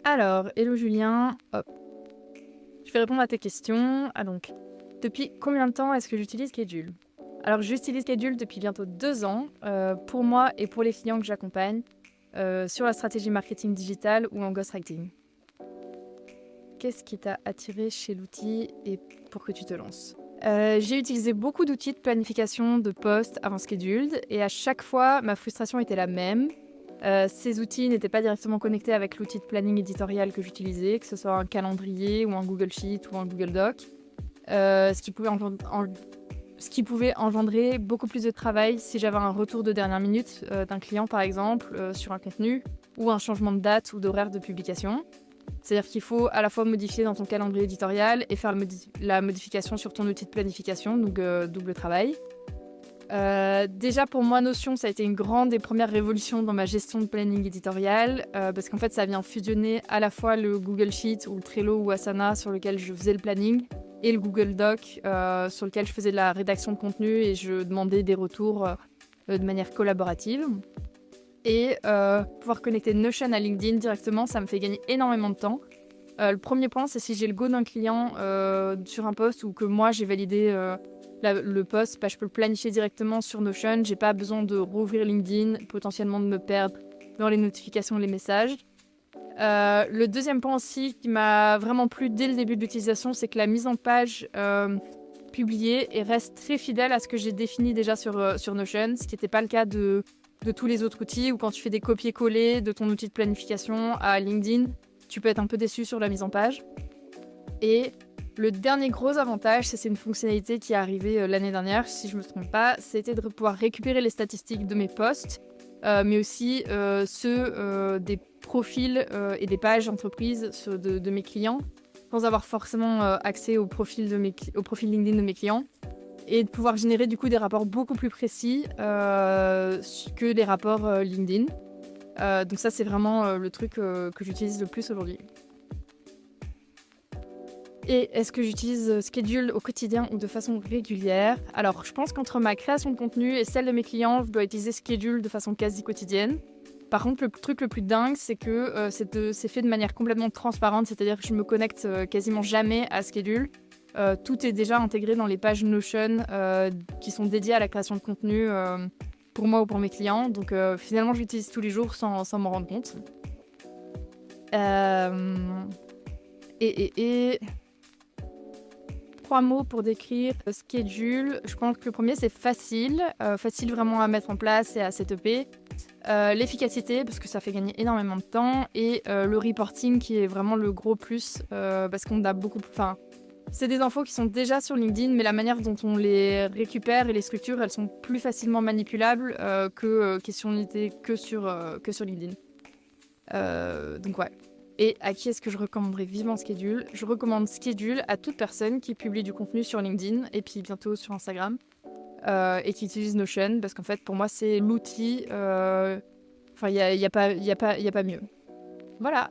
Alors, hello Julien, hop, je vais répondre à tes questions. Donc, depuis combien de temps est-ce que j'utilise Schedule? Alors, j'utilise Schedule depuis bientôt 2 ans, pour moi et pour les clients que j'accompagne, sur la stratégie marketing digital ou en ghostwriting. Qu'est-ce qui t'a attiré chez l'outil et pour que tu te lances? J'ai utilisé beaucoup d'outils de planification de posts avant Scheduled et à chaque fois, ma frustration était la même. Ces outils n'étaient pas directement connectés avec l'outil de planning éditorial que j'utilisais, que ce soit un calendrier ou un Google Sheet ou un Google Doc, ce qui pouvait engendrer beaucoup plus de travail si j'avais un retour de dernière minute d'un client par exemple sur un contenu ou un changement de date ou d'horaire de publication. C'est-à-dire qu'il faut à la fois modifier dans ton calendrier éditorial et faire la modification sur ton outil de planification, donc double travail. Déjà pour moi, Notion, ça a été une grande et première révolution dans ma gestion de planning éditorial, parce qu'en fait, ça vient fusionner à la fois le Google Sheet ou le Trello ou Asana sur lequel je faisais le planning et le Google Doc sur lequel je faisais de la rédaction de contenu et je demandais des retours de manière collaborative. Et pouvoir connecter Notion à LinkedIn directement, ça me fait gagner énormément de temps. Le premier point, c'est si j'ai le go d'un client sur un post ou que moi j'ai validé le post, je peux le planifier directement sur Notion. J'ai pas besoin de rouvrir LinkedIn, potentiellement de me perdre dans les notifications, les messages. Le deuxième point aussi qui m'a vraiment plu dès le début de l'utilisation, c'est que la mise en page publiée et reste très fidèle à ce que j'ai défini déjà sur Notion, ce qui n'était pas le cas de tous les autres outils, ou quand tu fais des copier-coller de ton outil de planification à LinkedIn, tu peux être un peu déçu sur la mise en page. Et le dernier gros avantage, c'est une fonctionnalité qui est arrivée l'année dernière, si je ne me trompe pas, c'était de pouvoir récupérer les statistiques de mes posts, mais aussi ceux des profils et des pages entreprises de mes clients, sans avoir forcément accès au profil LinkedIn de mes clients, et de pouvoir générer du coup des rapports beaucoup plus précis que les rapports LinkedIn. Donc ça, c'est vraiment le truc que j'utilise le plus aujourd'hui. Et est-ce que j'utilise Schedule au quotidien ou de façon régulière? Alors, je pense qu'entre ma création de contenu et celle de mes clients, je dois utiliser Schedule de façon quasi quotidienne. Par contre, le truc le plus dingue, c'est que c'est fait de manière complètement transparente, c'est-à-dire que je me connecte quasiment jamais à Schedule. Tout est déjà intégré dans les pages Notion qui sont dédiées à la création de contenu pour moi ou pour mes clients. Donc finalement, j'utilise tous les jours sans m'en rendre compte. Et 3 mots pour décrire Schedule. Je pense que le premier, c'est facile. Facile vraiment à mettre en place et à setuper. L'efficacité, parce que ça fait gagner énormément de temps. Et le reporting, qui est vraiment le gros plus, parce qu'on a beaucoup... Enfin, c'est des infos qui sont déjà sur LinkedIn, mais la manière dont on les récupère et les structures, elles sont plus facilement manipulables que si on n'était que sur LinkedIn. Donc ouais. Et à qui est-ce que je recommanderais vivement Schedule? Je recommande Schedule à toute personne qui publie du contenu sur LinkedIn et puis bientôt sur Instagram et qui utilise Notion, parce qu'en fait pour moi c'est l'outil. Enfin, il y a pas mieux. Voilà.